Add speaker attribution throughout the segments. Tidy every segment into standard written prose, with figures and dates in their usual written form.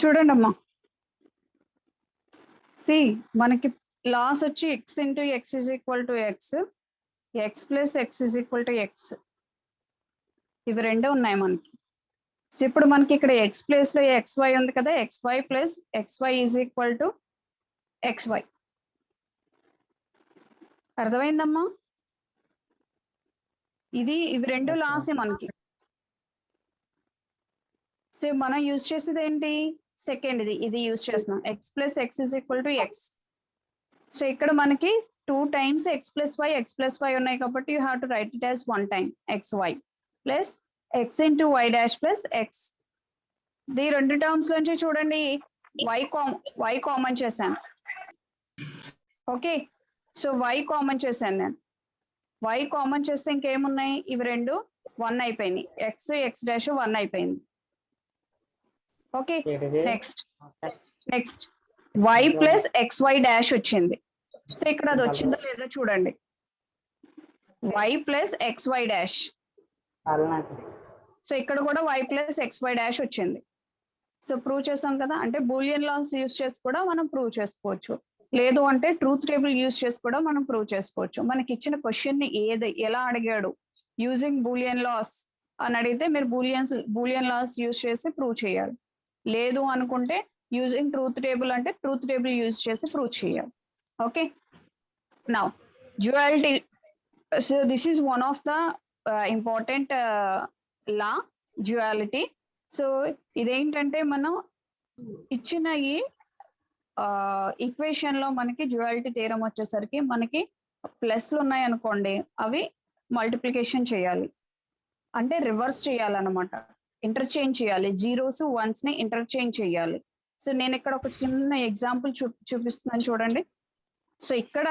Speaker 1: చూడండి అమ్మా, సి మనకి లాస్ వచ్చి X into X is equal to X, X plus X is equal to X, ఇవి రెండే ఉన్నాయి మనకి. సో ఇప్పుడు మనకి ఇక్కడ ఎక్స్ ప్లేస్ లో ఎక్స్ వై ఉంది కదా, X Y plus X Y is equal to X Y. అర్థమైందమ్మా? ఇవి రెండు లాసే మనకి. సో మనం యూజ్ చేసేది ఏంటి? సెకండ్ ఇది యూజ్ చేస్తున్నాం, X plus X is equal to X. So ఇక్కడ మనకి 2 times ఎక్స్ ప్లస్ వై ఉన్నాయి కాబట్టి you have to write it as 1 time X Y plus X into Y dash plus X. The రెండు terms నుంచి చూడండి Y common చేశాను. Okay, so Y common చేశాను నేను. వై కామన్ చేస్తే ఇంకేమున్నాయి? ఇవి రెండు 1 అయిపోయినాయి, ఎక్స్ డాష్ 1 అయిపోయింది. Okay, next Y plus X Y dash వచ్చింది. సో ఇక్కడ అది వచ్చిందో లేదో చూడండి, Y plus X Y dash. So ఇక్కడ కూడా Y plus X Y dash వచ్చింది. సో ప్రూవ్ చేసాం కదా, అంటే బూలియన్ లాస్ యూస్ చేసి కూడా మనం ప్రూవ్ చేసుకోవచ్చు, లేదు అంటే ట్రూత్ టేబుల్ యూస్ చేసి కూడా మనం ప్రూవ్ చేసుకోవచ్చు. మనకి ఇచ్చిన క్వశ్చన్ ని ఎలా అడిగాడు, యూజింగ్ బూలియన్ లాస్ అని అడిగితే మీరు బూలియన్ లాస్ యూస్ చేసి ప్రూవ్ చేయాలి. లేదు అనుకుంటే యూజింగ్ ట్రూత్ టేబుల్ అంటే ట్రూత్ టేబుల్ యూజ్ చేసి ప్రూవ్ చేయాలి. Okay, now duality. So this is one of the important law, duality. So ఇదేంటంటే మనం ఇచ్చిన ఈ ఈక్వేషన్ లో మనకి డ్యుయాలిటీ థీరం వచ్చేసరికి మనకి ప్లస్లు ఉన్నాయి అనుకోండి, అవి మల్టిప్లికేషన్ చేయాలి, అంటే రివర్స్ చేయాలన్నమాట, ఇంటర్చేంజ్ చేయాలి, జీరోస్ వన్స్ ని ఇంటర్చేంజ్ చేయాలి. సో నేను ఇక్కడ ఒక చిన్న ఎగ్జాంపుల్ చూపిస్తున్నాను చూడండి. సో ఇక్కడ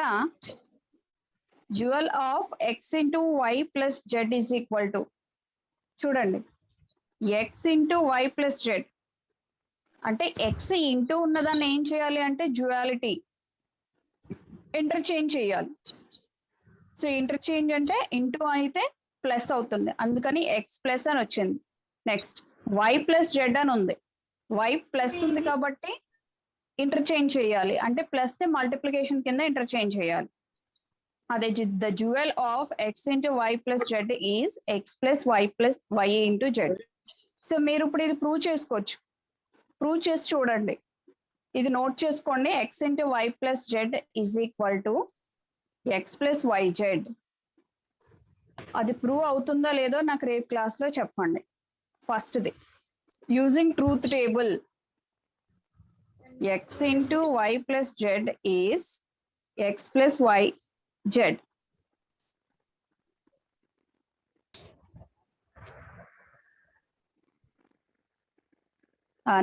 Speaker 1: dual of X into Y plus Z is equal to, చూడండి, X into Y plus Z అంటే ఎక్స్ ఇంటూ ఉన్నదాన్ని ఏం చేయాలి అంటే డ్యూయాలిటీ ఇంటర్చేంజ్ చేయాలి. సో ఇంటర్చేంజ్ అంటే ఇంటూ అయితే ప్లస్ అవుతుంది, అందుకని ఎక్స్ ప్లస్ అని వచ్చింది. నెక్స్ట్ వై ప్లస్ జెడ్ అని ఉంది, వై ప్లస్ ఉంది కాబట్టి ఇంటర్చేంజ్ చేయాలి, అంటే ప్లస్ ని మల్టిప్లికేషన్ కింద ఇంటర్చేంజ్ చేయాలి. అదే the dual of X into Y plus Z is X plus Y into Z. So మీరు ఇప్పుడు ఇది ప్రూవ్ చేసుకోవచ్చు, ప్రూవ్ చేసి చూడండి, ఇది నోట్ చేసుకోండి. X into Y plus Z is equal to X plus Y Z. అది ప్రూవ్ అవుతుందో లేదో నాకు రేపు క్లాస్ లో చెప్పండి. ఫస్ట్ది using truth table, X into Y plus Z is X plus Y Z.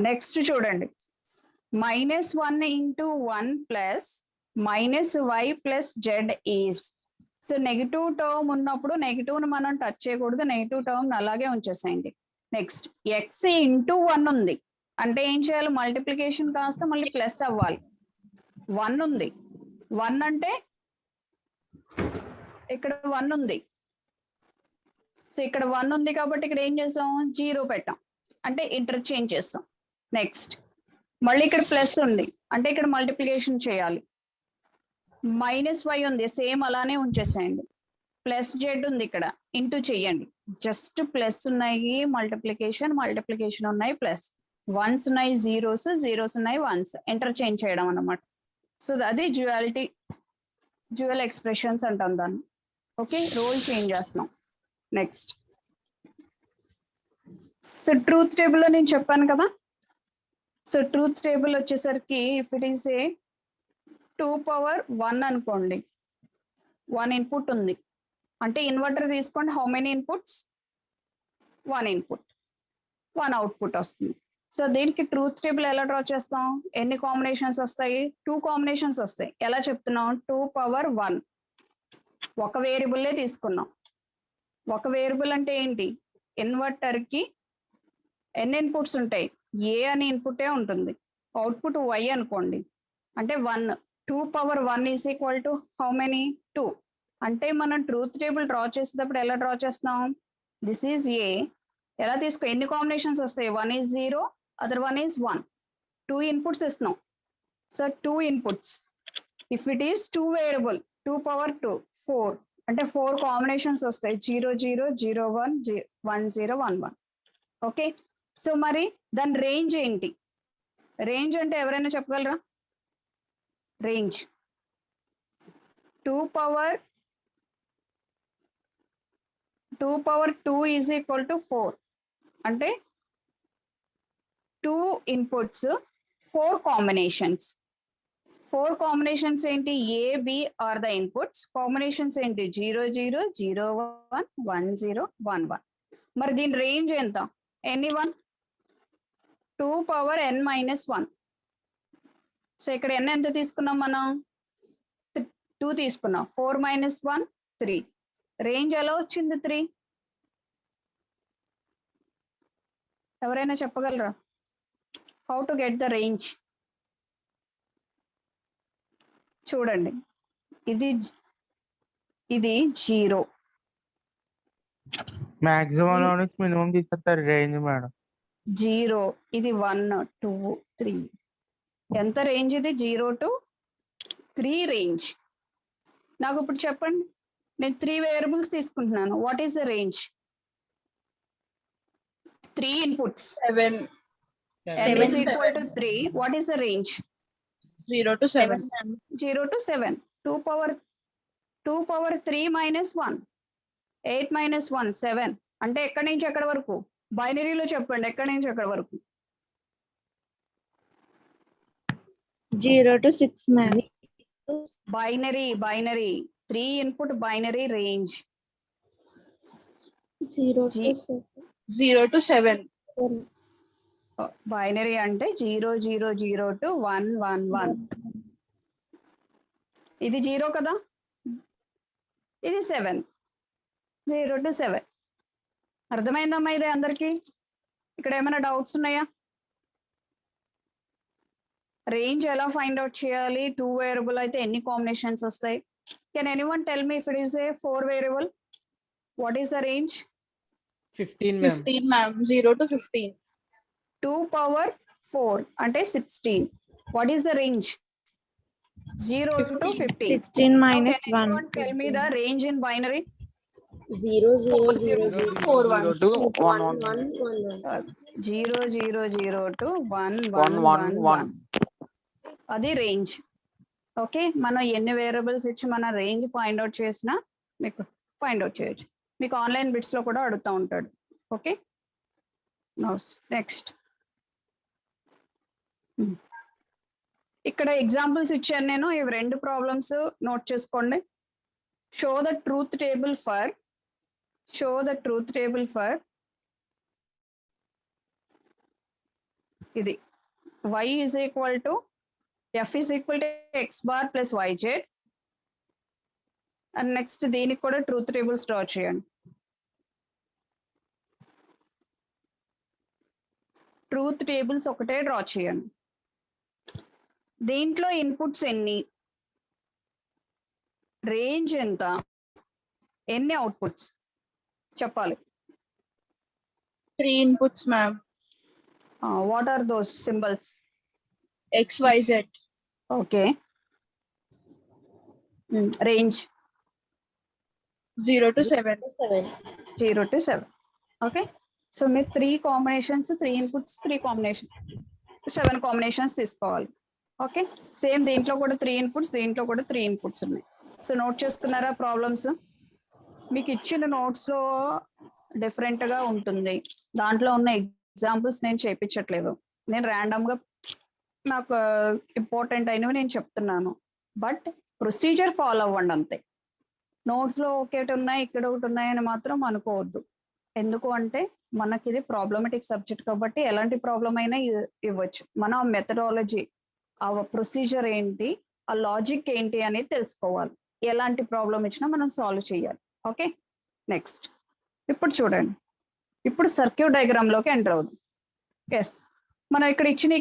Speaker 1: Next చూడండి, -1 into 1 plus minus Y plus Z is. So negative term ఉన్నప్పుడు నెగిటివ్ ని మనం టచ్ చేయకూడదు, నెగిటివ్ టర్మ్ అలాగే ఉంచేసేయండి. నెక్స్ట్ ఎక్స్ ఇంటూ 1 ఉంది అంటే ఏం చేయాలి, మల్టిప్లికేషన్ కాస్త మళ్ళీ ప్లస్ అవ్వాలి. 1 ఉంది, 1 అంటే ఇక్కడ 1 ఉంది, సో ఇక్కడ 1 ఉంది కాబట్టి ఇక్కడ ఏం చేసాం, 0 పెట్టాం, అంటే ఇంటర్చేంజ్ చేస్తాం. నెక్స్ట్ మళ్ళీ ఇక్కడ ప్లస్ ఉంది అంటే ఇక్కడ మల్టిప్లికేషన్ చేయాలి. -y ఉంది, సేమ్ అలానే ఉంచేసేయండి. ప్లస్ జెడ్ ఉంది, ఇక్కడ ఇంటూ చెయ్యండి, జస్ట్ ప్లస్ ఉన్నాయి, మల్టిప్లికేషన్ ఉన్నాయి, ప్లస్ వన్స్ ఉన్నాయి, జీరోస్ ఉన్నాయి, వన్స్ ఇంటర్చేంజ్ చేయడం అన్నమాట. సో అది డ్యూయాలిటీ, డ్యూయల్ ఎక్స్ప్రెషన్స్ అంటాం దాన్ని. ఓకే, రోల్ చేంజ్ చేస్తున్నాం. నెక్స్ట్ సో ట్రూత్ టేబుల్ లో నేను చెప్పాను కదా, సో ట్రూత్ టేబుల్ వచ్చేసరికి if it is a 2 power 1 అనుకోండి, 1 ఇన్పుట్ ఉంది అంటే ఇన్వర్టర్ తీసుకోండి, how many inputs, 1 input 1 output వస్తుంది. సో దీనికి ట్రూత్ టేబుల్ ఎలా డ్రా చేస్తాం, ఎన్ని కాంబినేషన్స్ వస్తాయి, 2 కాంబినేషన్స్ వస్తాయి. ఎలా చెప్తున్నాం, 2 power 1, ఒక వేరియబుల్లే తీసుకున్నాం. ఒక వేరియబుల్ అంటే ఏంటి, ఇన్వర్టర్ కి ఎన్ని ఇన్పుట్స్ ఉంటాయి, ఏ అని ఇన్పుటే ఉంటుంది, అవుట్పుట్ వై అనుకోండి అంటే 1. 2 power 1 is equal to how many, 2. అంటే మనం ట్రూత్ టేబుల్ డ్రా చేసేటప్పుడు ఎలా డ్రా చేస్తాం, దిస్ ఈజ్ ఏ, ఎలా తీసుకో, ఎన్ని కాంబినేషన్స్ వస్తాయి, 1 is 0, అదర్ 1 is 1. 2 ఇన్పుట్స్ ఇస్తున్నాం. So 2 inputs if it is 2 variable 2 power 2 4 అంటే 4 కాంబినేషన్స్ వస్తాయి 0 0 0 1 1 0 1 1. ఓకే, సో మరి దాని రేంజ్ ఏంటి? రేంజ్ అంటే ఎవరైనా చెప్పగలరా? Range 2 power 2 is equal to 4 అంటే 2 ఇన్పుట్స్ 4 కాంబినేషన్స్. 4 కాంబినేషన్స్ ఏంటి? A B are the inputs. Combinations ఏంటి? 0 0 0 1 1 0 1 1. మరి దీని రేంజ్ ఎంత? Any one 2 power n minus 1. So ఇక్కడ n ఎంత తీసుకున్నాం మనం? 2 తీసుకున్నాం. 4 మైనస్ 1 3. రేంజ్ ఎలా వచ్చింది 3? ఎవరైనా చెప్పగలరా? How to get the range? చూడండి, ఇది 0
Speaker 2: మాక్సిమం లో నుంచి మినిమం తీసేస్తారు రేంజ్ మేడం.
Speaker 1: 0 ఇది 1 2 3. ఎంత రేంజ్ ఇది? 0 to 3 రేంజ్. నాకు ఇప్పుడు చెప్పండి, నేను 3 వేరియబుల్స్ తీసుకుంటున్నాను. What is the range? 3 inputs
Speaker 3: 7
Speaker 1: n is equal to 3. What is the range?
Speaker 3: 0 to 7.
Speaker 1: 0 to 7. 2 power 3 minus 1. 8 minus 1 7. అంటే ఎక్కడి నుంచి ఎక్కడి వరకు? బైనరీలో చెప్పండి, ఎక్కడి నుంచి ఎక్కడి వరకు?
Speaker 4: 0 to 6 ma'am.
Speaker 1: Binary 3 input binary range
Speaker 4: 0 to 7.
Speaker 3: 0 to 7.
Speaker 1: Binary అంటే 0 0 0 to 1 1 1. ఇది 0 కదా, ఇది 7. 0 to 7. అర్థమైందమ్మా ఇది అందరికి? ఇక్కడ ఏమైనా డౌట్స్ ఉన్నాయా? రేంజ్ ఎలా ఫైండ్ అవుట్ చేయాలి? 2 వేరియబుల్ అయితే ఎన్ని కాంబినేషన్స్ వస్తాయి? Can anyone tell me if it is a 4 variable what is the range?
Speaker 5: 15 ma'am.
Speaker 3: 15 ma'am. 0 to 15.
Speaker 1: 2 power 4 అంటే 16. What is the range? 0 to 15.
Speaker 4: 16 minus
Speaker 1: Can anyone
Speaker 4: 1.
Speaker 1: tell me the range in binary?
Speaker 4: 0 0 0 0
Speaker 3: 4
Speaker 2: 0
Speaker 3: 1.
Speaker 2: to
Speaker 4: 1
Speaker 2: 1 1
Speaker 4: 1 1.
Speaker 1: 0 0 0 to 1
Speaker 2: 1
Speaker 1: 1
Speaker 2: 1
Speaker 1: 1 1. అది range. Okay, మనం ఎన్ని variables ఇచ్చి మన range find out చేసినా మీకు find out చేయొచ్చు. మీకు ఆన్లైన్ బిట్స్ లో కూడా అడుగుతూ ఉంటాడు. ఓకే, నెక్స్ట్ ఇక్కడ ఎగ్జాంపుల్స్ ఇచ్చాను నేను. ఇవి 2 ప్రాబ్లమ్స్ నోట్ చేసుకోండి. Show the truth table for ఇది y is equal to f is equal to x bar plus yz. And next దీనికి కూడా ట్రూత్ టేబుల్స్ డ్రా చేయండి. ట్రూత్ టేబుల్స్ ఒకటే డ్రా చేయండి. దీంట్లో ఇన్పుట్స్ ఎన్ని, రేంజ్ ఎంత, ఎన్ని అవుట్పుట్స్ చెప్పాలి.
Speaker 3: 3 inputs ma'am.
Speaker 1: What are those symbols?
Speaker 3: X, Y, Z.
Speaker 1: Okay, range
Speaker 3: 0 to 7.
Speaker 1: 0 to 7. Okay, so మీరు 3 కాంబినేషన్స్ 3 ఇన్పుట్స్ 3 కాంబినేషన్ 7 కాంబినేషన్స్ తీసుకోవాలి. ఓకే, సేమ్ దీంట్లో కూడా 3 ఇన్పుట్స్, దీంట్లో కూడా 3 ఇన్పుట్స్ ఉన్నాయి. సో నోట్ చేసుకున్నారా ప్రాబ్లమ్స్? మీకు ఇచ్చిన నోట్స్లో డిఫరెంట్గా ఉంటుంది. దాంట్లో ఉన్న ఎగ్జాంపుల్స్ నేను చేయించట్లేదు. నేను ర్యాండమ్గా నాకు ఇంపార్టెంట్ అయినవి నేను చెప్తున్నాను. బట్ ప్రొసీజర్ ఫాలో అవ్వండి అంతే. నోట్స్లో ఒకటి ఉన్నాయి ఇక్కడ ఒకటి ఉన్నాయని మాత్రం అనుకోవద్దు. ఎందుకు అంటే మనకి ఇది ప్రాబ్లమెటిక్ సబ్జెక్ట్ కాబట్టి ఎలాంటి ప్రాబ్లం అయినా ఇవ్వచ్చు. మన మెథడాలజీ, ఆ ప్రొసీజర్ ఏంటి, ఆ లాజిక్ ఏంటి అనేది తెలుసుకోవాలి. ఎలాంటి ప్రాబ్లం ఇచ్చినా మనం సాల్వ్ చేయాలి. ఓకే, నెక్స్ట్ ఇప్పుడు చూడండి. ఇప్పుడు సర్క్యూట్ డయాగ్రామ్లోకి ఎంటర్ అవుదాం. ఎస్, మనం ఇక్కడ ఇచ్చిన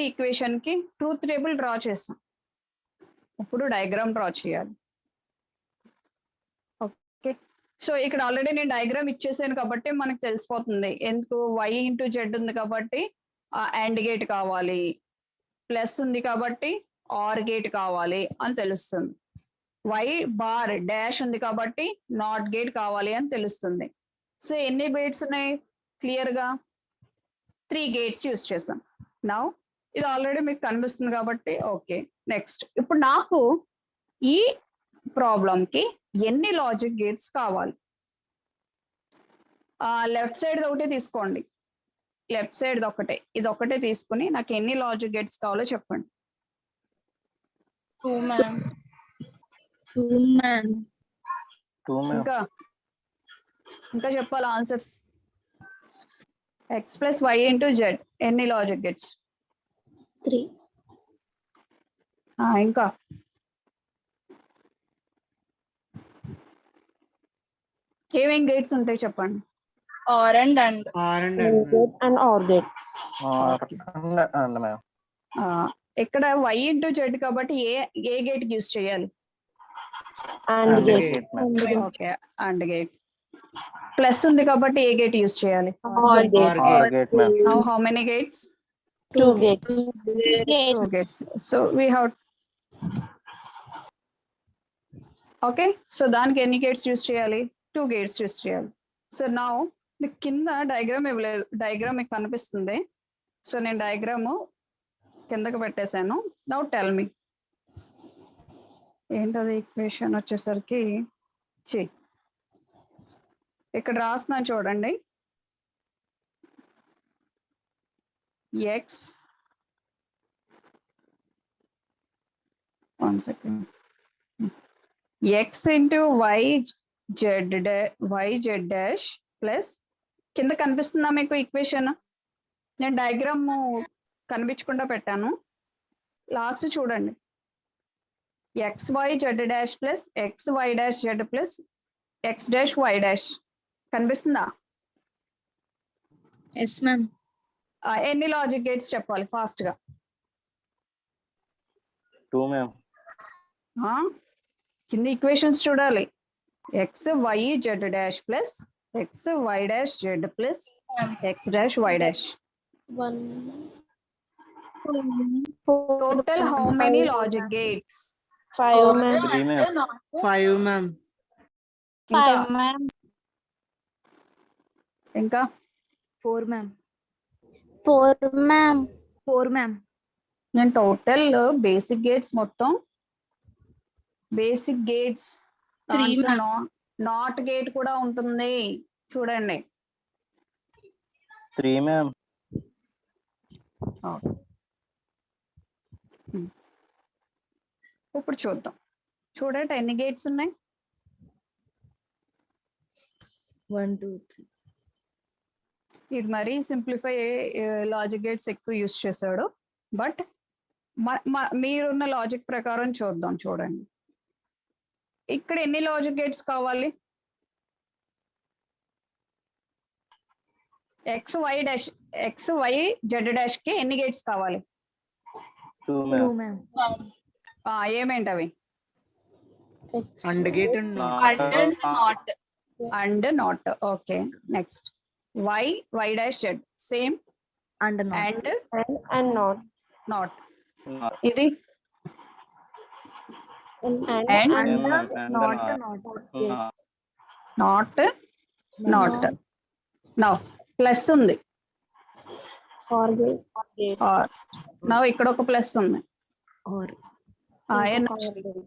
Speaker 1: ఈక్వేషన్కి ట్రూత్ టేబుల్ డ్రా చేస్తాం. ఇప్పుడు డయాగ్రామ్ డ్రా చేయాలి. ఓకే, సో ఇక్కడ ఆల్రెడీ నేను డయాగ్రామ్ ఇచ్చేసాను కాబట్టి మనకు తెలిసిపోతుంది. ఎందుకు y ఇంటూ జెడ్ ఉంది కాబట్టి అండ్ గేట్ కావాలి, ప్లస్ ఉంది కాబట్టి ఆర్ గేట్ కావాలి అని తెలుస్తుంది. వై బార్ డాష్ ఉంది కాబట్టి నాట్ గేట్ కావాలి అని తెలుస్తుంది. సో ఎన్ని గేట్స్ ఉన్నాయి క్లియర్ గా? 3 గేట్స్ యూస్ చేసాం. నౌ ఇది ఆల్రెడీ మీకు కనిపిస్తుంది కాబట్టి ఓకే. నెక్స్ట్ ఇప్పుడు నాకు ఈ ప్రాబ్లం కి ఎన్ని లాజిక్ గేట్స్ కావాలి? లెఫ్ట్ సైడ్ ఒకటే తీసుకోండి, లెఫ్ట్ సైడ్ ఒకటే, ఇది ఒకటే తీసుకుని నాకు ఎన్ని లాజిక్ గేట్స్ కావాలో చెప్పండి.
Speaker 3: 2 ma'am.
Speaker 4: 2 ma'am.
Speaker 2: 2 ma'am.
Speaker 1: ఇంకా ఇంకా చెప్పాలి answers. X plus Y into Z ఎన్ని లాజిక్ గేట్స్?
Speaker 4: 3.
Speaker 1: ఇంకా ఏమేం గేట్స్ ఉంటాయి చెప్పండి.
Speaker 3: Or and and.
Speaker 5: R and
Speaker 4: AND gate and OR gate.
Speaker 2: And ma'am.
Speaker 1: ఇక్కడ వై ఇంటూ జెడ్ కాబట్టి ఏ గేట్ యూస్ చేయాలి?
Speaker 4: AND
Speaker 2: And
Speaker 4: gate.
Speaker 2: gate, ma'am.
Speaker 1: Okay and gate. Plus ఉంది కాబట్టి ఏ గేట్ యూస్ చేయాలి?
Speaker 4: OR gate.
Speaker 5: Or
Speaker 2: Or
Speaker 5: gate.
Speaker 2: gate, ma'am.
Speaker 1: How many gates?
Speaker 4: 2 gates.
Speaker 1: 2 gates. So we have okay. So దానికి ఎన్ని gates use చేయాలి? 2 gates use చేయాలి. So now మీకు కింద diagram ఇవ్వలేదు, డయాగ్రామ్ మీకు కనిపిస్తుంది. సో నేను డయాగ్రామ్ కిందకి పెట్టేశాను. నౌ టెల్ మీ ఏంటది ఈక్వేషన్ వచ్చేసరికి ఇక్కడ రాస్తున్నాను చూడండి. X 1 second. X into Y Z dash plus కింద కనిపిస్తుందా మీకు ఈక్వేషన్? నేను డయాగ్రామ్ కనిపించకుండా పెట్టాను, లాస్ట్ చూడండి. X Y Z dash plus X Y dash Z plus X dash Y dash కనిపిస్తుందా?
Speaker 4: Yes, ma'am.
Speaker 1: ఎన్ని లాజిక్ గేట్స్ చెప్పాలి ఫాస్ట్ గా?
Speaker 2: 2 ma'am.
Speaker 1: కింద ఈక్వేషన్స్ చూడాలి. X Y Z dash plus X Y dash Z plus X dash Y dash.
Speaker 4: 1.
Speaker 1: Total how many logic gates?
Speaker 4: 5, ma'am.
Speaker 2: 3 ma'am.
Speaker 5: 5 ma'am.
Speaker 4: 5, ma'am.
Speaker 1: ఇంకా
Speaker 4: 4, ma'am. 4, ma'am. 4, ma'am.
Speaker 1: నేను total basic gates మొత్తం basic gates
Speaker 3: 3
Speaker 1: not gate కూడా ఉంటుంది చూడండి.
Speaker 2: 3 ma'am.
Speaker 1: ఇప్పుడు చూద్దాం. చూడండి ఎన్ని గేట్స్ ఉన్నాయి?
Speaker 4: 1, 2, 3.
Speaker 1: ఇది మరీ సింప్లిఫై లాజిక్ గేట్స్ ఎక్కువ యూస్ చేశాడు. బట్ మీరున్న లాజిక్ ప్రకారం చూద్దాం. చూడండి ఇక్కడ ఎన్ని లాజిక్ గేట్స్ కావాలి? ఎక్స్ వై జెడ్ డాష్ కి ఎన్ని గేట్స్ కావాలి?
Speaker 2: 2
Speaker 4: 2,
Speaker 2: ma'am.
Speaker 4: ma'am.
Speaker 1: ఏమేంటవి?
Speaker 5: And gate and not.
Speaker 3: And and not.
Speaker 1: And not. Okay next Y dash Z same
Speaker 4: And not.
Speaker 1: And
Speaker 4: not.
Speaker 1: Not.
Speaker 2: Not.
Speaker 1: ఇది
Speaker 4: And
Speaker 1: And
Speaker 4: not.
Speaker 2: And
Speaker 4: Not.
Speaker 2: not.
Speaker 1: Not not. Now plus ఉంది.
Speaker 4: OR gate. Gate.
Speaker 1: Now ఇక్కడ ఒక plus ఉంది.
Speaker 4: OR.
Speaker 1: ఎన్ని
Speaker 4: OR gate.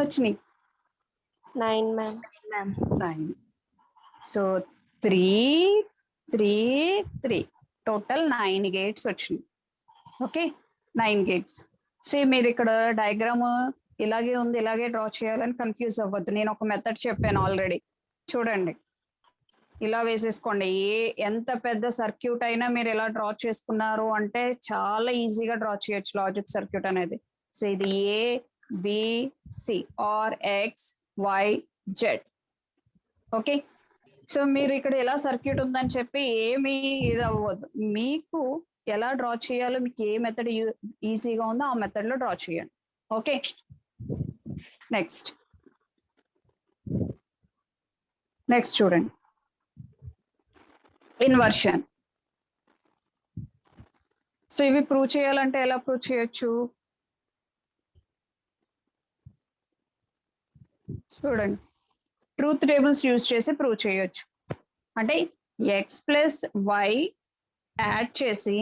Speaker 1: వచ్చినాయి?
Speaker 4: 9, ma'am.
Speaker 1: 9. So 3 total 9 gates వచ్చినాయి. Okay 9 gates. So మీరు ఇక్కడ డయాగ్రామ్ ఇలాగే ఉంది, ఇలాగే డ్రా చేయాలని కన్ఫ్యూజ్ అవ్వద్దు. నేను ఒక మెథడ్ చెప్పాను ఆల్రెడీ. చూడండి ఇలా వేసేసుకోండి. ఎంత పెద్ద సర్క్యూట్ అయినా మీరు ఎలా డ్రా చేసుకున్నారు అంటే చాలా ఈజీగా డ్రా చేయొచ్చు లాజిక్ సర్క్యూట్ అనేది. సో ఇది A B C or X Y Z. Okay so మీరు ఇక్కడ ఎలా సర్క్యూట్ ఉందని చెప్పి ఏమి ఇది అవ్వద్దు. మీకు ఎలా డ్రా చేయాలో, మీకు ఏ మెథడ్ ఈజీగా ఉందో ఆ మెథడ్ లో డ్రా చేయండి. ఓకే నెక్స్ట్ చూడండి. ఇన్వర్షన్. సో ఇవి ప్రూవ్ చేయాలంటే ఎలా ప్రూవ్ చేయొచ్చు? చూడండి, ట్రూత్ టేబుల్స్ యూజ్ చేసి ప్రూవ్ చేయొచ్చు. అంటే ఎక్స్ ప్లస్ వై యాడ్ చేసి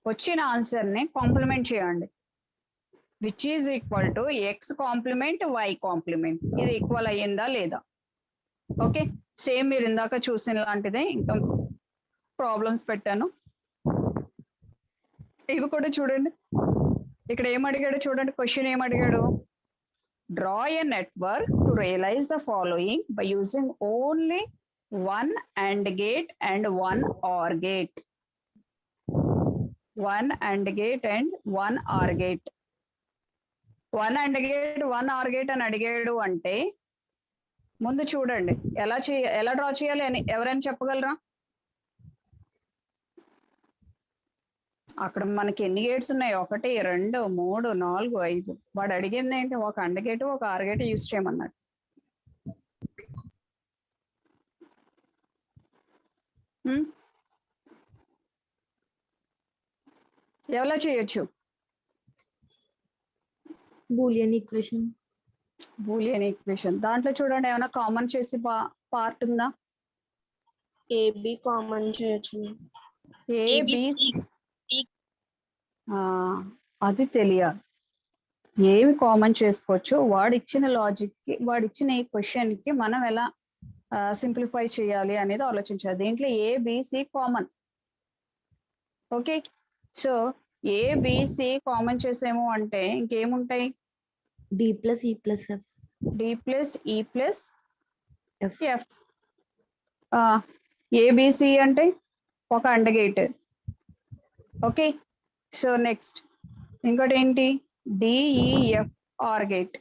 Speaker 1: వచ్చిన ఆన్సర్ని కాంప్లిమెంట్ చేయండి. Which is equal to X complement Y complement. ఇది ఈక్వల్ అయ్యిందా లేదా? ఓకే, సేమ్ మీరు ఇందాక చూసిన లాంటిదే. ఇంకా ప్రాబ్లమ్స్ పెట్టాను, ఇవి కూడా చూడండి. ఇక్కడ ఏం అడిగాడు చూడండి, క్వశ్చన్ ఏం అడిగాడు? Draw a network to realize the following by using only one AND gate and one OR gate. One AND gate and one OR gate. One AND gate, one OR gate అని అడిగాడు అంటే ముందు చూడండి ఎలా draw చేయాలి అని ఎవరైనా చెప్పగలరా? అక్కడ మనకి ఎన్ని గేట్స్ ఉన్నాయి? 1 2 3 4 5. వాడు అడిగింది ఏంటి? ఒక AND gate ఒక OR gate యూజ్ చేయమన్నాడు. ఎలా చేయొచ్చు?
Speaker 4: Boolean equation.
Speaker 1: బూలియన్ ఈక్వేషన్ దాంట్లో చూడండి, ఏమైనా కామన్ చేసి పార్ట్ ఉందా?
Speaker 4: ఏబి కామన్ చేయొచ్చు.
Speaker 1: అది తెలియాలి. ఏమి కామన్ చేసుకోవచ్చు, వాడు ఇచ్చిన లాజిక్ కి, వాడు ఇచ్చిన ఈ క్వశ్చన్ కి మనం ఎలా సింప్లిఫై చేయాలి అనేది ఆలోచించాలి. దీంట్లో ABC common. Okay, so ABC common చేసేమో అంటే ఇంకేముంటాయి?
Speaker 4: D plus E plus F.
Speaker 1: D plus E plus
Speaker 4: F.
Speaker 1: F. ABC అంటే ఒక AND gate. Okay, so next ఇంకోటి ఏంటి? DEF OR gate.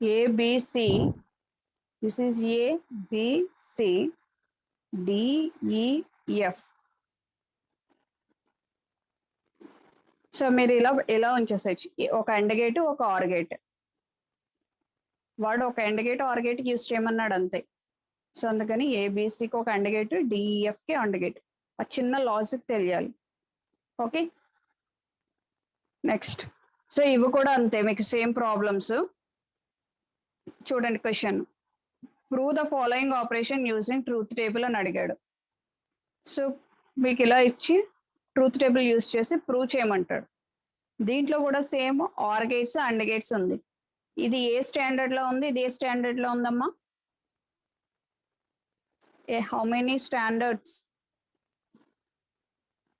Speaker 1: ABC, this is A, B, C, D, E, F. So మీరు ఇలా ఉంచేసేయచ్చు. ఒక AND gate ఒక OR gate. వాడు ఒక AND gate OR gate use చేయమన్నాడు అంతే. సో అందుకని ఏబిసికి ఒక AND gate, డిఈఎఫ్కి AND gate. ఆ చిన్న లాజిక్ తెలియాలి. Okay, next. సో ఇవి కూడా అంతే, మీకు సేమ్ ప్రాబ్లమ్స్. చూడండి question, prove the following operation using truth table అని అడిగాడు. సో మీకు ఇలా ఇచ్చి ట్రూత్ టేబుల్ యూజ్ చేసి ప్రూవ్ చేయమంటాడు. దీంట్లో కూడా same OR gates AND gates ఉంది. ఇది ఏ స్టాండర్డ్ లో ఉంది? ఇది ఏ స్టాండర్డ్ లో ఉందమ్మా? How many standards?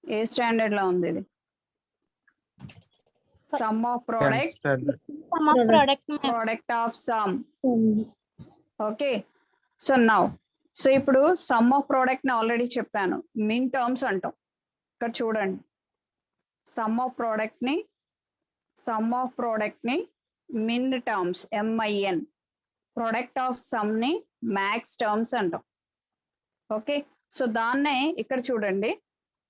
Speaker 1: A standard లో ఉంది ఇది? Some of product of some. Okay, so now, so ఇప్పుడు సమ్ ఆఫ్ ప్రోడక్ట్ ని ఆల్రెడీ చెప్పాను, మిన్ టర్మ్స్ అంటాం. ఇక్కడ చూడండి, సమ్ ఆఫ్ ప్రోడక్ట్ ని min terms, MIN. Product of sum ని మ్యాక్స్ టర్మ్స్ అంటాం. ఓకే, సో దాన్నే ఇక్కడ చూడండి,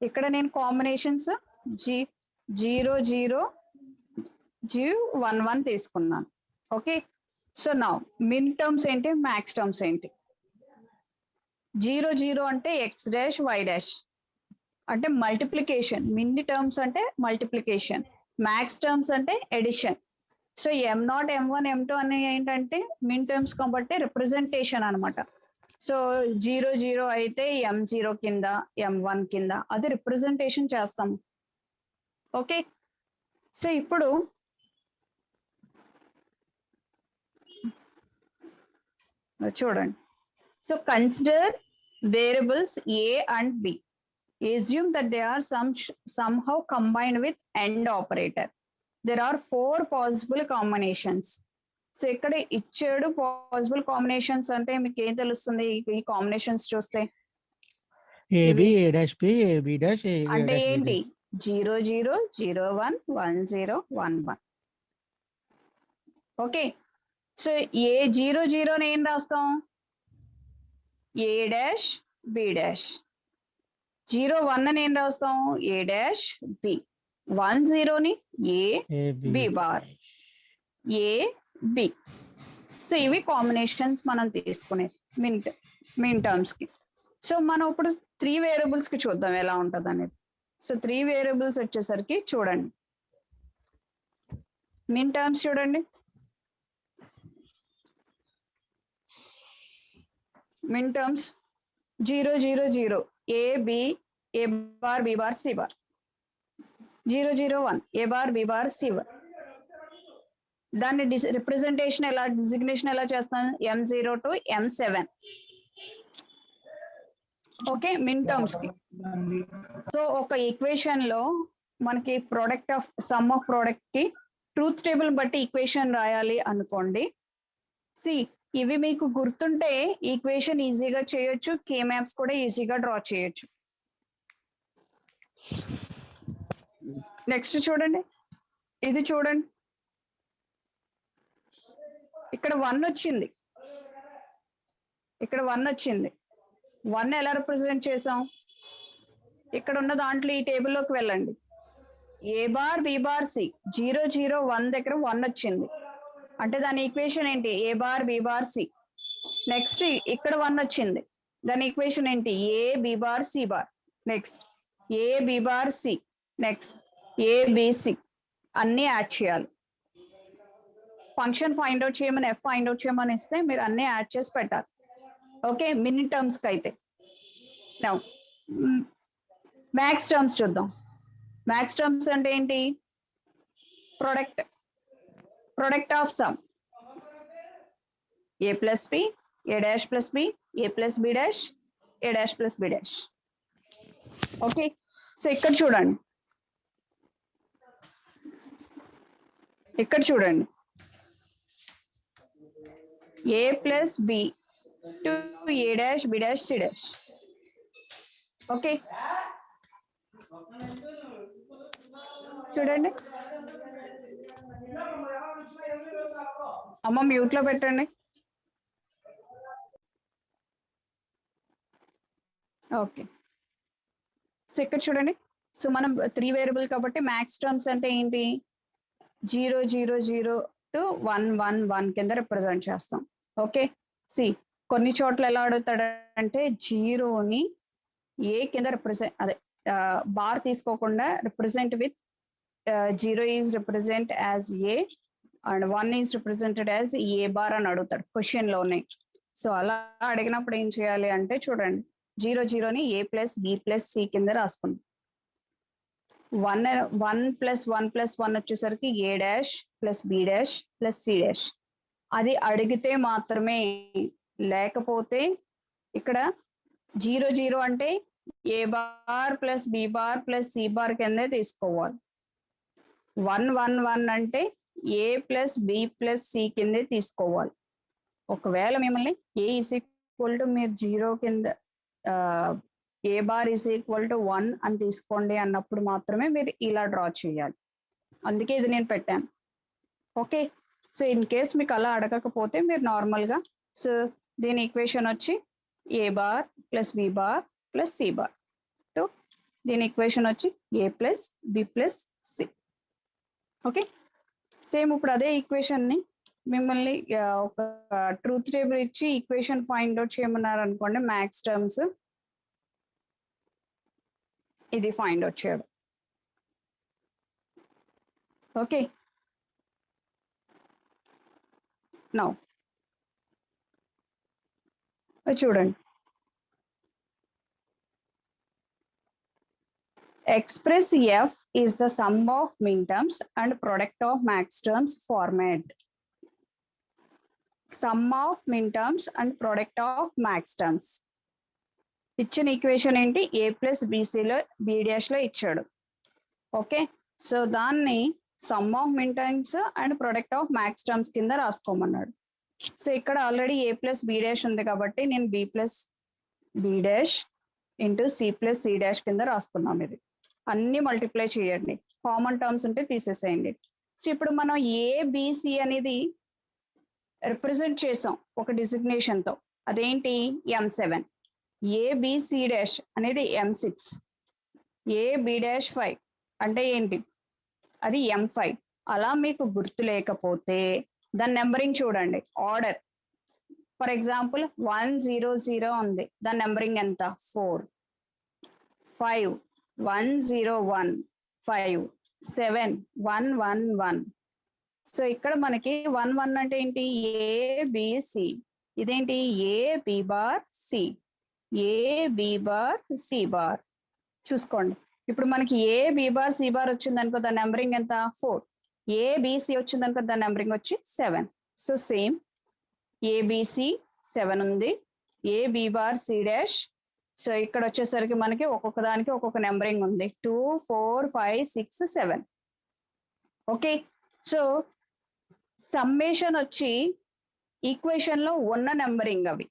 Speaker 1: ఇక్కడ నేను కాంబినేషన్స్ 0 0 1 1 తీసుకున్నాను. Okay, so now min terms ఏంటి, మ్యాక్స్ టర్మ్స్ ఏంటి? 0 0 అంటే ఎక్స్ డాష్ వై డాష్ అంటే మల్టిప్లికేషన్. మిన్ టర్మ్స్ అంటే మల్టిప్లికేషన్, మ్యాక్స్ టర్మ్స్ అంటే addition. So M0 M1 M2 అనే ఏంటంటే మిన్ టర్మ్స్ కాబట్టి రిప్రజెంటేషన్ అనమాట. సో 0 0 అయితే M0 కింద, M1 కింద, అది రిప్రజెంటేషన్ చేస్తాము. ఓకే, సో ఇప్పుడు చూడండి, so consider variables A and B. Assume that they are somehow combined with AND operator. There are 4 possible combinations. So ఇక్కడ ఇచ్చాడు పాసిబుల్ కాంబినేషన్స్ అంటే మీకు ఏం తెలుస్తుంది ఈ కాంబినేషన్స్ చూస్తే?
Speaker 5: ఏబి ఏ డాష్ బి ఏబి డాష్ ఏ
Speaker 1: అంటే ఏంటి? 0 0 0 1 1 0 1 1. ఓకే, సో ఏ 0 0 ని ఏం రాస్తాం? ఏ డాష్ బి డాష్. 0 1 ని ఏం రాస్తాం? ఏ డాష్ బి. 1 0 ని A B bar, A B. So ఇవి కాంబినేషన్స్ మనం తీసుకునేది మిన్ టర్మ్స్ కి. సో మనం ఇప్పుడు 3 వేరియబుల్స్ కి చూద్దాం ఎలా ఉంటుంది అనేది. సో 3 వేరియబుల్స్ వచ్చేసరికి చూడండి, మిన్ టర్మ్స్ చూడండి, మిన్ terms 0 0 0 A B A bar B bar C bar 0 0 1 A bar B bar C bar. దాన్ని రిప్రజెంటేషన్ ఎలా, డిజిగ్నేషన్ ఎలా చేస్తాను, M0 to M7. Okay, min terms కి. సో ఒక ఈక్వేషన్ లో మనకి product of sum of product కి ట్రూత్ టేబుల్ బట్టి ఈక్వేషన్ రాయాలి అనుకోండి. సి ఇవి మీకు గుర్తుంటే ఈక్వేషన్ ఈజీగా చేయొచ్చు, కే మ్యాప్స్ కూడా ఈజీగా డ్రా చేయొచ్చు. నెక్స్ట్ చూడండి, ఇది చూడండి, ఇక్కడ 1 వచ్చింది, ఇక్కడ 1 వచ్చింది. 1 ఎలా రిప్రజెంట్ చేసాం, ఇక్కడ ఉన్న దాంట్లో ఈ టేబుల్లోకి వెళ్ళండి. ఏ బార్ బి బార్ సి 0 0 1 దగ్గర 1 వచ్చింది అంటే దాని ఈక్వేషన్ ఏంటి, A bar B bar C. Next ఇక్కడ 1 వచ్చింది, దాని ఈక్వేషన్ ఏంటి, A B bar C bar. Next A B bar C, next A BC, అన్ని యాడ్ చేయాలి. ఫంక్షన్ ఫైండ్ అవుట్ చేయమని ఎఫ్ ఫైండ్ అవుట్ చేయమని ఇస్తే మీరు అన్ని యాడ్ చేసి పెట్టాలి. ఓకే, మినీ టర్మ్స్ కి అయితే. నౌ మ్యాక్స్ టర్మ్స్ చూద్దాం. మ్యాక్స్ టర్మ్స్ అంటే ఏంటి, product, product of sum A plus B, A dash plus B, A plus B dash, A dash plus B dash. Okay, so ఇక్కడ చూడండి, ఇక్కడ చూడండి, A plus B to A dash B dash C dash. Okay, చూడండి, అమ్మ mute లో పెట్టండి. Okay, so ఇక్కడ చూడండి, సో మనం 3 వేరియబుల్ కాబట్టి మ్యాక్స్ టర్మ్స్ అంటే ఏంటి, 0 0 0 టు 1 1 1 కింద రిప్రజెంట్ చేస్తాం. ఓకే, సి కొన్ని చోట్ల ఎలా అడుగుతాడంటే జీరోని ఏ కింద రిప్రజెంట్, అదే బార్ తీసుకోకుండా represent with 0 is represent as a and 1 is represented as a bar అని అడుగుతాడు క్వశ్చన్ లోనే. సో అలా అడిగినప్పుడు ఏం చేయాలి అంటే చూడండి, 0 0ని A plus B plus C కింద రాసుకుందాం. 1 ప్లస్ 1 ప్లస్ 1 వచ్చేసరికి A dash plus B dash plus C dash. అది అడిగితే మాత్రమే, లేకపోతే ఇక్కడ 0 0 అంటే A bar plus B bar plus C bar కిందే తీసుకోవాలి. 1 1 1 అంటే A plus B plus C కిందే తీసుకోవాలి. ఒకవేళ మిమ్మల్ని ఏ ఈజ్ ఈక్వల్ టు మీరు 0 కింద ఏ బార్ ఈజ్ ఈక్వల్ టు 1 అని తీసుకోండి అన్నప్పుడు మాత్రమే మీరు ఇలా డ్రా చేయాలి. అందుకే ఇది నేను పెట్టాను. ఓకే, సో ఇన్ కేస్ మీకు అలా అడగకపోతే మీరు నార్మల్గా, సో దీని ఈక్వేషన్ వచ్చి A bar plus B bar plus C bar to దీని ఈక్వేషన్ వచ్చి A plus B plus C. Okay, same ఇప్పుడు అదే ఈక్వేషన్ని మిమ్మల్ని ఒక ట్రూత్ టేబుల్ ఇచ్చి ఈక్వేషన్ ఫైండ్ అవుట్ చేయమన్నారు అనుకోండి, మ్యాక్స్ టర్మ్స్ ఇది ఫైండ్ అవుట్ చేయడం. ఓకే, నౌ చూడండి, express f is the sum of minterms and product of max terms format. Sum of minterms and product of max terms. ఇచ్చిన equation ఏంటి, A plus బీసీలో B dash లో ఇచ్చాడు. Okay, so దాన్ని sum of minterms and product of max terms కింద రాసుకోమన్నాడు. So ఇక్కడ already A plus B dash ఉంది కాబట్టి నేను B plus B dash into C plus C dash కింద రాసుకున్నాం. ఇది అన్ని మల్టిప్లై చేయండి, కామన్ టర్మ్స్ ఉంటే తీసేసేయండి. సో ఇప్పుడు మనం ఏబిసి అనేది రిప్రజెంట్ చేసాం ఒక డిజిగ్నేషన్ తో, అదేంటి M7. ఏబిసి డాష్ అనేది M6, ఏబి డాష్ 5 అంటే ఏంటి, అది M5. అలా మీకు గుర్తు లేకపోతే దాని నెంబరింగ్ చూడండి, ఆర్డర్ ఫర్ ఎగ్జాంపుల్ 100 ఉంది, దాని నెంబరింగ్ ఎంత 4. 5 101 5 7 111. సో ఇక్కడ మనకి 11 అంటే ఏంటి ఏబిసి, ఇదేంటి AB bar C, AB bar C bar. చూసుకోండి ఇప్పుడు మనకి ఏబి బార్ సి బార్ వచ్చింది అనుకో, దాని నెంబరింగ్ ఎంత 4. ఏబిసి వచ్చింది అనుకో, దాని నెంబరింగ్ వచ్చి 7. సో సేమ్ ఏబిసి 7 ఉంది, AB bar C dash. So ఇక్కడ వచ్చేసరికి మనకి ఒక్కొక్క దానికి ఒక్కొక్క నెంబరింగ్ ఉంది 2 4 5 6 7. ఓకే, సో సమ్మేషన్ వచ్చి ఈక్వేషన్ లో ఉన్న నెంబరింగ్ అవి.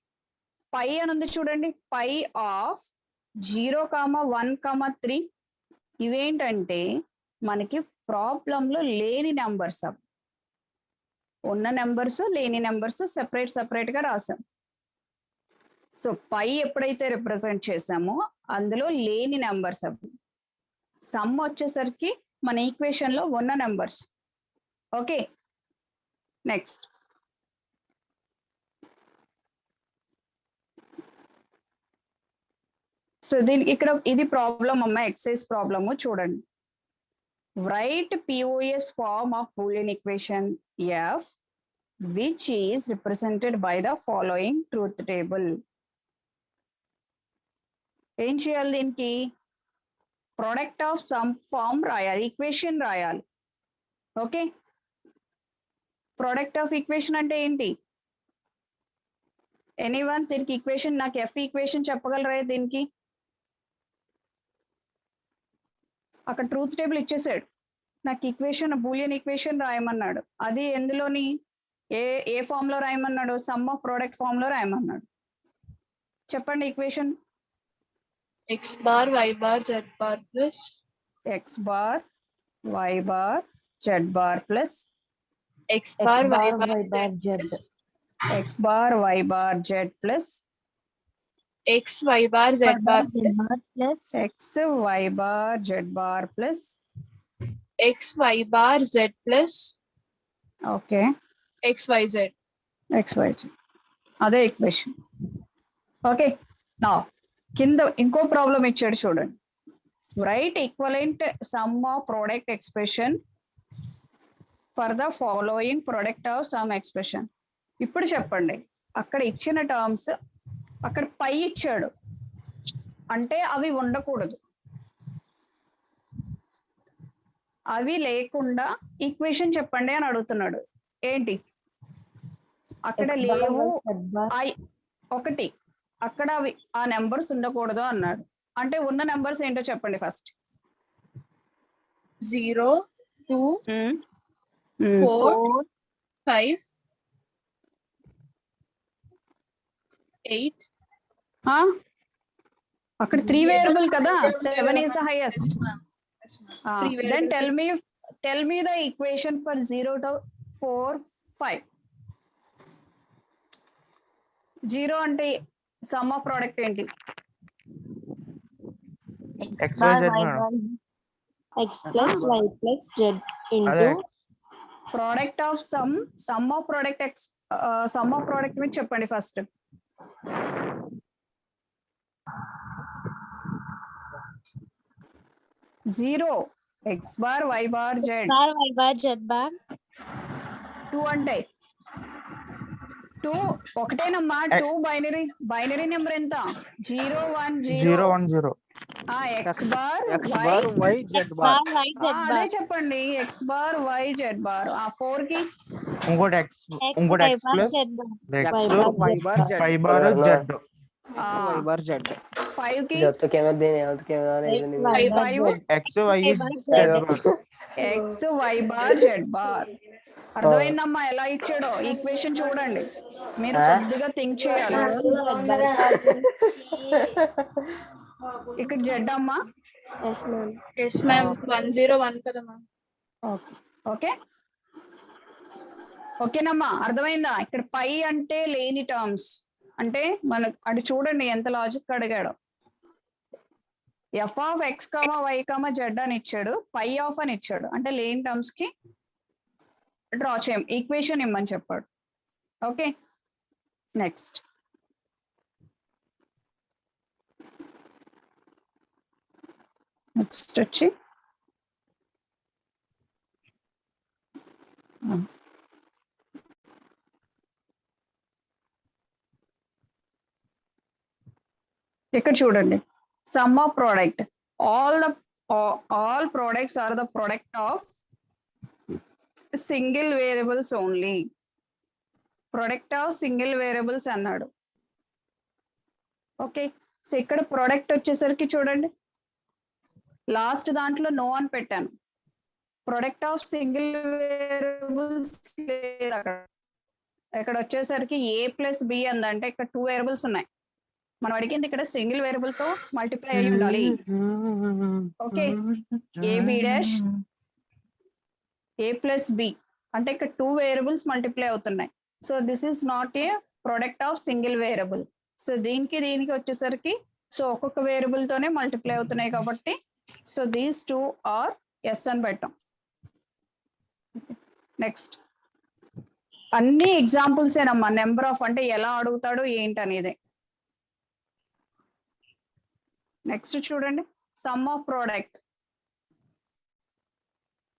Speaker 1: పై అని ఉంది చూడండి, పై ఆఫ్ 0, 1, 3 ఇవేంటంటే మనకి ప్రాబ్లంలో లేని నెంబర్స్. అవి ఉన్న నెంబర్స్ లేని నెంబర్స్ సెపరేట్ గా రాసాం. సో పై ఎప్పుడైతే రిప్రజెంట్ చేసామో అందులో లేని నెంబర్స్ అవి. సమ్ వచ్చేసరికి మన ఈక్వేషన్ లో ఉన్న నెంబర్స్. ఓకే, నెక్స్ట్ సో దీనికి ఇక్కడ ఇది ప్రాబ్లం అమ్మ, ఎక్సైజ్ ప్రాబ్లము చూడండి. Write POS form of Boolean equation F which is represented by the following truth table. ఏం చేయాలి దీనికి? ప్రోడక్ట్ ఆఫ్ సమ్ ఫార్మ్ రాయాలి, ఈక్వేషన్ రాయాలి. ఓకే, ప్రోడక్ట్ ఆఫ్ ఈక్వేషన్ అంటే ఏంటి? ఎనీవన్ దీనికి ఈక్వేషన్, నాకు ఎఫ్ ఈక్వేషన్ చెప్పగలరా దీనికి? అక్కడ ట్రూత్ టేబుల్ ఇచ్చేసాడు, నాకు ఈక్వేషన్ బూలియన్ ఈక్వేషన్ రాయమన్నాడు. అది ఎందులోని ఏ ఫామ్ లో రాయమన్నాడు? సమ్ ఆఫ్ ప్రోడక్ట్ ఫామ్ లో రాయమన్నాడు. చెప్పండి equation.
Speaker 3: x bar y bar z bar plus
Speaker 1: x bar y bar z bar plus
Speaker 3: x bar y bar
Speaker 4: y bar
Speaker 3: z
Speaker 4: z.
Speaker 3: plus
Speaker 1: x bar y bar z plus
Speaker 3: x y bar z bar plus
Speaker 4: plus
Speaker 1: x y bar z bar plus
Speaker 3: x y bar z plus
Speaker 1: okay
Speaker 3: x y z.
Speaker 1: xy అదే equation. Okay, నా కింద ఇంకో problem ఇచ్చాడు చూడండి. Right equivalent some of product expression for the following product of some expression. ఇప్పుడు చెప్పండి, అక్కడ ఇచ్చిన టర్మ్స్ అక్కడ పై ఇచ్చాడు అంటే అవి ఉండకూడదు, అవి లేకుండా ఈక్వేషన్ చెప్పండి అని అడుగుతున్నాడు. ఏంటి అక్కడ
Speaker 4: X bar,
Speaker 1: లేవు,
Speaker 4: y, z bar.
Speaker 1: ఒకటి అక్కడ అవి ఆ నెంబర్స్ ఉండకూడదు అన్నాడు. అంటే ఉన్న నెంబర్స్ ఏంటో చెప్పండి ఫస్ట్.
Speaker 3: 0 2 4 5 8.
Speaker 1: అక్కడ 3 వేరియబుల్ కదా, 7 is the highest. Then tell me the equation for 0 to 4 5. 0 అంటే సమ్ ఆఫ్ ప్రోడక్ట్ ఏంటి?
Speaker 6: X Y Z madam.
Speaker 4: X plus y plus z
Speaker 6: అదే
Speaker 4: into
Speaker 1: product of sum of product sum of product మీద చెప్పండి first. Zero X bar Y bar Z.
Speaker 4: y bar z bar
Speaker 1: 2 అంటే 2 ఒకటేనమ్మా. 2 binary number ఎంత? 0 1 0.
Speaker 6: 0 1 0.
Speaker 1: X bar
Speaker 5: y z bar.
Speaker 1: అదే చెప్పండి, X bar Y Z bar. ఆ 4 కి
Speaker 6: ఇంకోటి X plus X
Speaker 5: y bar z.
Speaker 6: Y bar Z.
Speaker 5: y bar z.
Speaker 1: 5 కి
Speaker 6: X Y Z bar.
Speaker 1: X Y bar Z bar. అర్థమైందమ్మా ఎలా ఇచ్చాడో? Equation చూడండి, మీరు కొద్దిగా థింక్ చేయాలి. ఇక్కడ జెడ్ అమ్మా.
Speaker 4: yes ma'am.
Speaker 3: Yes ma'am, 101 కదా ma'am.
Speaker 1: ఓకే ఓకేనమ్మా, అర్థమైందా? ఇక్కడ పై అంటే లేని టర్మ్స్ అంటే మనకు అటు చూడండి ఎంత లాజిక్ అడిగాడు. F of X comma Y comma Z అని ఇచ్చాడు, పై ఆఫ్ అని ఇచ్చాడు, అంటే లేని టర్మ్స్ కి డ్రా చేయం ఈక్వేషన్ ఇమ్మని చెప్పాడు. ఓకే, నెక్స్ట్ వచ్చి ఇక్కడ చూడండి, some of product, all products are the product of single variables only. Product of single variables అన్నాడు. ఓకే, సో ఇక్కడ ప్రొడక్ట్ వచ్చేసరికి చూడండి, లాస్ట్ దాంట్లో నో అని పెట్టాను. ప్రొడక్ట్ ఆఫ్ సింగిల్ వేరియబుల్స్ అక్కడ. ఇక్కడ వచ్చేసరికి ఏ ప్లస్ బి అందంటే ఇక్కడ 2 వేరియబుల్స్ ఉన్నాయి. మనం అడిగింది ఇక్కడ సింగిల్ వేరియబుల్ తో మల్టిప్లై అయి ఉండాలి. ఓకే, ఏబి డాష్ ఏ ప్లస్ బి అంటే ఇక్కడ 2 వేరియబుల్స్ మల్టిప్లై అవుతున్నాయి. So this is not a product of single variable. So దీనికి వచ్చేసరికి సో ఒక్కొక్క వేరియబుల్ తోనే మల్టిప్లై అవుతున్నాయి కాబట్టి సో దీస్ 2 ఆర్ ఎస్ అని పెట్టాం. నెక్స్ట్ అన్ని ఎగ్జాంపుల్స్ ఏనమ్మా, నెంబర్ ఆఫ్ అంటే ఎలా అడుగుతాడు ఏంటి అనేది. నెక్స్ట్ చూడండి, some of product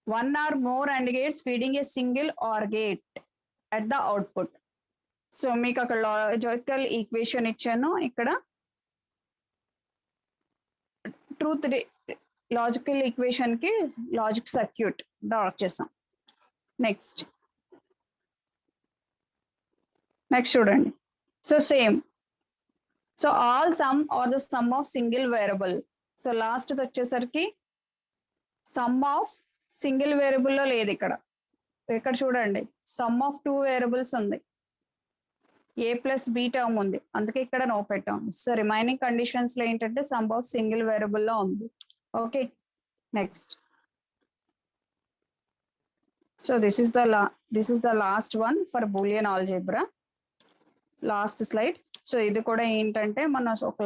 Speaker 1: 1 or more AND gates feeding a single OR gate at the output. So మీకు అక్కడ లాజికల్ ఈక్వేషన్ ఇచ్చాను, ఇక్కడ ట్రూత్ లాజికల్ ఈక్వేషన్ కి లాజిక్ సర్క్యూట్ డ్రా చేసాం. నెక్స్ట్ చూడండి, so same. So all sum are the sum of single variable. So last వచ్చేసరికి sum of single variable లో లేదు ఇక్కడ. ఇక్కడ చూడండి, సమ్ ఆఫ్ 2 వేరియబుల్స్ ఉంది, ఏ ప్లస్ బి టర్మ్ ఉంది, అందుకే ఇక్కడ నో పెట్టాం. సో రిమైనింగ్ కండిషన్స్ లో ఏంటంటే సమ్ ఆఫ్ సింగిల్ వేరియబుల్ లో ఉంది. Okay, next. So this is the last one for Boolean algebra, last slide. So ఇది కూడా ఏంటంటే మనం ఒక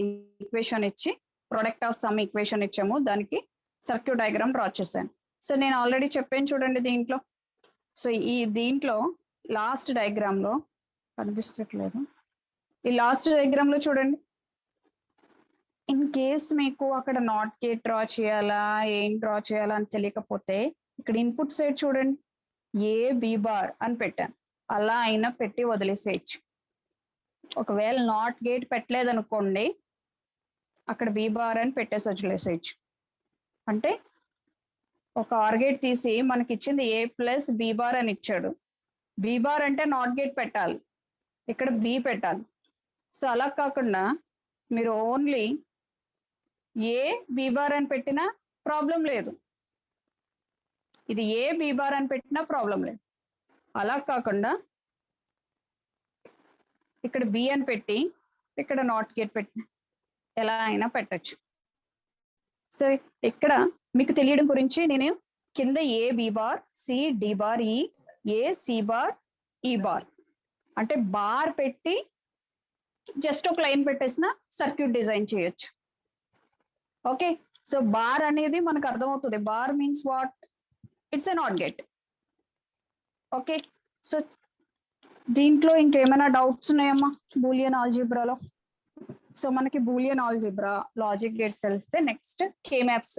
Speaker 1: ఈక్వేషన్ ఇచ్చి ప్రొడక్ట్ ఆఫ్ సమ్ ఈక్వేషన్ ఇచ్చాము, దానికి సర్క్యూట్ డయాగ్రామ్ డ్రా చేశాను. సో నేను ఆల్రెడీ చెప్పాను చూడండి దీంట్లో. సో దీంట్లో లాస్ట్ డయాగ్రామ్ లో కనిపించట్లేదు, ఈ లాస్ట్ డయాగ్రామ్ లో చూడండి, ఇన్ కేస్ మీకు అక్కడ నాట్ గేట్ డ్రా చేయాలా ఏం డ్రా చేయాలా అని తెలియకపోతే ఇక్కడ ఇన్పుట్ సైడ్ చూడండి, ఏ బి బార్ అని పెట్టాను, అలా అయినా పెట్టి వదిలేసేయచ్చు. ఒకవేళ నాట్ గేట్ పెట్టలేదు అనుకోండి, అక్కడ బి బార్ అని పెట్టేసి వదిలేసేయచ్చు. అంటే ఒక ఆర్ గేట్ తీసి మనకి ఇచ్చింది ఏ ప్లస్ బి బార్ అని ఇచ్చాడు, బి బార్ అంటే నాట్ గేట్ పెట్టాలి, ఇక్కడ బి పెట్టాలి. సో అలా కాకుండా మీరు ఓన్లీ ఏ బి బార్ అని పెట్టినా ప్రాబ్లం లేదు, ఇది ఏ బి బార్ అని పెట్టినా ప్రాబ్లం లేదు. అలా కాకుండా ఇక్కడ బి అని పెట్టి ఇక్కడ నాట్ గేట్ పెట్టి ఎలా అయినా పెట్టచ్చు. సో ఇక్కడ మీకు తెలియడం గురించి నేను కింద A B bar, C D bar, E A C bar, E bar అంటే బార్ పెట్టి జస్ట్ ఒక లైన్ పెట్టేసిన సర్క్యూట్ డిజైన్ చేయొచ్చు. ఓకే, సో బార్ అనేది మనకు అర్థమవుతుంది, bar means what, it's a not gate. Okay, so దీంట్లో ఇంకేమైనా డౌట్స్ ఉన్నాయమ్మా బూలియన్ ఆల్జీబ్రాలో? సో మనకి బూలియన్ ఆల్జీబ్రా లాజిక్ గేట్స్ తెలిస్తే నెక్స్ట్ కే మ్యాప్స్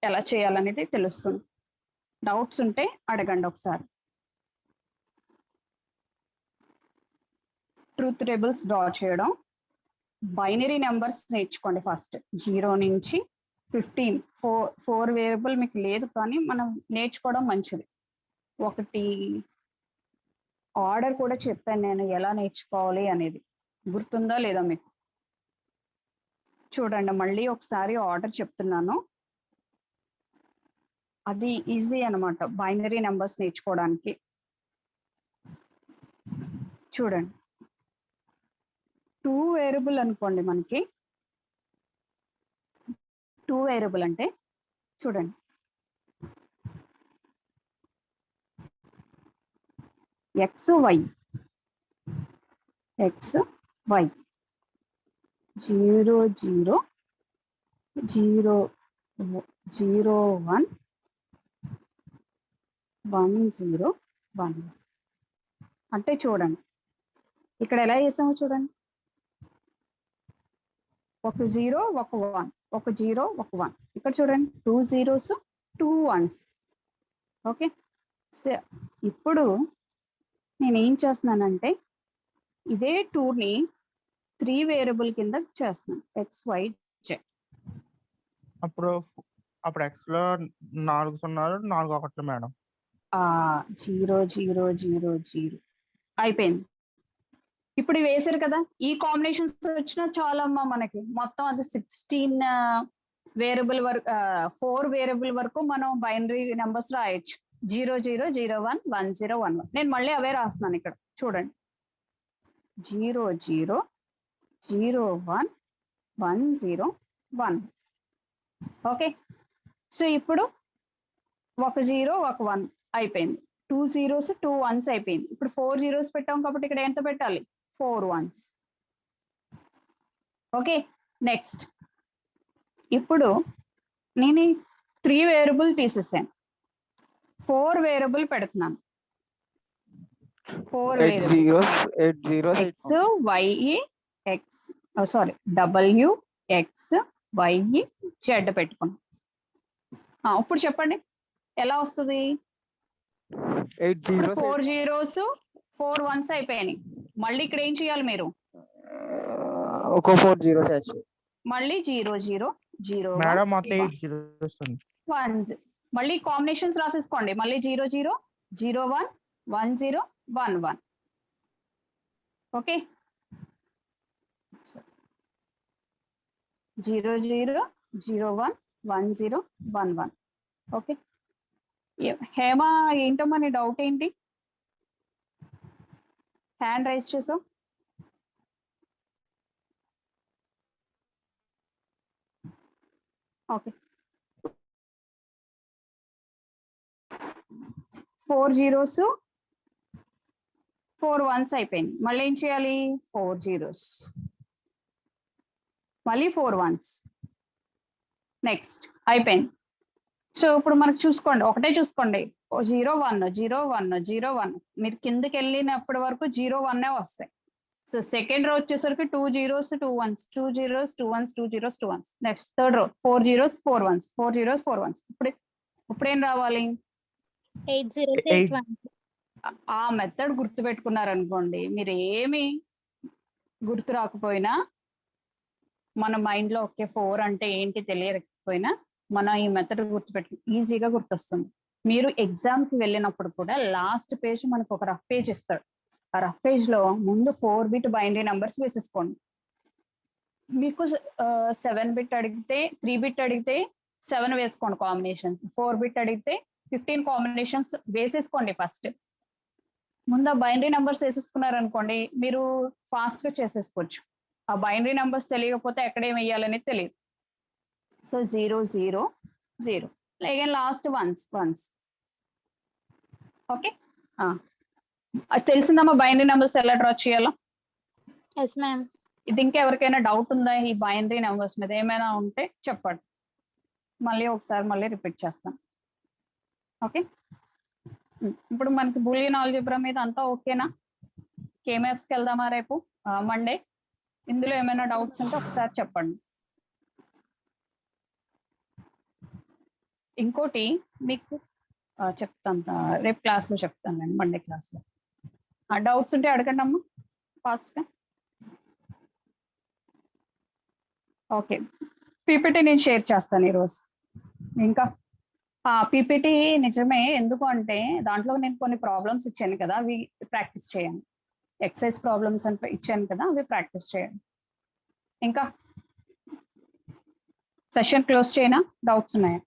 Speaker 1: ఎలా చేయాలనేది తెలుస్తుంది. డౌట్స్ ఉంటే అడగండి ఒకసారి. ట్రూత్ టేబుల్స్ డ్రా చేయడం, బైనరీ నెంబర్స్ నేర్చుకోండి ఫస్ట్, 0 నుంచి 15. 4 వేరియబుల్ మీకు లేదు కానీ మనం నేర్చుకోవడం మంచిది. ఒకటి ఆర్డర్ కూడా చెప్పాను నేను ఎలా నేర్చుకోవాలి అనేది, గుర్తుందా లేదా మీకు? చూడండి మళ్ళీ ఒకసారి ఆర్డర్ చెప్తున్నాను, అది ఈజీ అనమాట బైనరీ నెంబర్స్ నేర్చుకోవడానికి. చూడండి 2 వేరియబుల్ అనుకోండి, మనకి 2 వేరియబుల్ అంటే చూడండి ఎక్స్ వై 0 0 0 0 1 1 0 1. అంటే చూడండి ఇక్కడ ఎలా చేసామో చూడండి, ఒక 0 ఒక 1, ఒక 0 ఒక 1. ఇక్కడ చూడండి 2 zeros 2 ones. ఓకే, సో ఇప్పుడు నేను ఏం చేస్తున్నానంటే ఇదే 2ని 3 వేరియబుల్ కింద చేస్తున్నాను, XY Z.
Speaker 6: అప్పుడు x లో 4 సున్నాలు 4 ఒకట్లు మేడం.
Speaker 1: 0 0 0 0 అయిపోయింది. ఇప్పుడు ఇవి వేసారు కదా, ఈ కాంబినేషన్స్ వచ్చినా చాలా అమ్మా మనకి. మొత్తం అది 16 వేరియబుల్ వరకు, 4 వేరియబుల్ వరకు మనం బైనరీ నెంబర్స్ రాయొచ్చు. 0 0 0 1 1 0 1 1. నేను మళ్ళీ అవే రాస్తున్నాను ఇక్కడ చూడండి, 0 0 0 1 1 0 1. ఓకే, సో ఇప్పుడు ఒక 0 ఒక 1 అయిపోయింది, 2 zeros 2 ones అయిపోయింది. ఇప్పుడు 4 zeros పెట్టాం కాబట్టి ఇక్కడ ఎంత పెట్టాలి, 4 ones. ఓకే, నెక్స్ట్ ఇప్పుడు నేను 3 వేరియబుల్ తీసేసాను, 4 వేరియబుల్ పెడుతున్నాను. 4
Speaker 2: 8 zeros 8 zeros
Speaker 1: X Y X sorry W X Y Z పెట్టుకున్నాం. ఇప్పుడు చెప్పండి ఎలా వస్తుంది.
Speaker 2: 8 zeros
Speaker 1: 4 zeros 4 ones అయిపోయాయి. మళ్ళీ ఇక్కడ ఏం చేయాలి మీరు,
Speaker 2: ఒక 4 zeros యాడ్ చేయాలి.
Speaker 1: మళ్ళీ 0 0 0
Speaker 6: మేడం మొత్తం 8 zeros ఉంది.
Speaker 1: 1. మళ్ళీ కాంబినేషన్స్ రాసేసుకోండి, మళ్ళీ 0 0 0 1 1 0 1 1. ఓకే, 0 0 0 1 1 0 1 1. ఓకే, హేమ ఏంటమ్మా నీ డౌట్ ఏంటి, హ్యాండ్ రైజ్ చేసావు. ఓకే, 4 zeros 4 ones అయిపోయింది. మళ్ళీ ఏం చేయాలి, 4 zeros మళ్ళీ 4 ones. నెక్స్ట్ అయిపోయింది. సో ఇప్పుడు మనకు చూసుకోండి, ఒకటే చూసుకోండి, 0 1 0 1 0 1. మీరు కిందకి వెళ్ళినప్పటి వరకు 0 1 వస్తాయి. సో సెకండ్ రో వచ్చేసరికి 2 zeros 2 ones 2 zeros 2 ones 2 zeros 2 ones. Next third row 4 zeros 4 ones 4 zeros 4 ones. ఇప్పుడేం రావాలి,
Speaker 4: 8 zeros 8 ones.
Speaker 1: ఆ మెథడ్ గుర్తు పెట్టుకున్నారనుకోండి, మీరు ఏమి గుర్తు రాకపోయినా మన మైండ్ లో ఓకే 4 అంటే ఏంటి తెలియకపోయినా మనం ఈ మెథడ్ గుర్తుపెట్టు ఈజీగా గుర్తొస్తుంది. మీరు ఎగ్జామ్ కి వెళ్ళినప్పుడు కూడా లాస్ట్ పేజ్ మనకు ఒక రఫ్ పేజ్ ఇస్తాడు. ఆ రఫ్ పేజ్ లో ముందు 4-bit బైనరీ నంబర్స్ వేసేసుకోండి. మీకు 7-bit అడిగితే 3-bit అడిగితే 7 వేసుకోండి కాంబినేషన్స్, 4-bit అడిగితే 15 కాంబినేషన్స్ వేసేసుకోండి. ఫస్ట్ ముందు ఆ బైనరీ నంబర్స్ వేసేసుకున్నారనుకోండి, మీరు ఫాస్ట్ గా చేసేసుకోవచ్చు. ఆ బైనరీ నంబర్స్ తెలియకపోతే ఎక్కడేం వేయాలనేది తెలియదు. So 0 0 0 again lost once. Okay, అది తెలిసిందమ్మా బైనరీ నంబర్స్ ఎలా డ్రా చేయాలో.
Speaker 4: Yes ma'am.
Speaker 1: ఇది ఇంకెవరికైనా డౌట్ ఉందా ఈ బైనరీ నెంబర్స్ మీద, ఏమైనా ఉంటే చెప్పండి, మళ్ళీ రిపీట్ చేస్తాను. ఓకే, ఇప్పుడు మనకి బూలియన్ ఆల్జీబ్రా మీద అంతా ఓకేనా. కేఎంఎఫ్స్కి వెళ్దామా రేపు మండే. ఇందులో ఏమైనా డౌట్స్ ఉంటే ఒకసారి చెప్పండి. ఇంకోటి మీకు చెప్తాను, రేపు క్లాస్లో చెప్తాను నేను, మండే క్లాస్లో. డౌట్స్ ఉంటే అడగండి అమ్మా ఫాస్ట్గా. ఓకే, పీపీటీ నేను షేర్ చేస్తాను ఈరోజు. ఇంకా పీపీటీ నిజమే, ఎందుకు అంటే దాంట్లో నేను కొన్ని ప్రాబ్లమ్స్ ఇచ్చాను కదా, అవి ప్రాక్టీస్ చేయండి. ఎక్సైజ్ ప్రాబ్లమ్స్ అంటే ఇచ్చాను కదా, అవి ప్రాక్టీస్ చేయండి. ఇంకా సెషన్ క్లోజ్ చేయనా, డౌట్స్ ఉన్నాయా?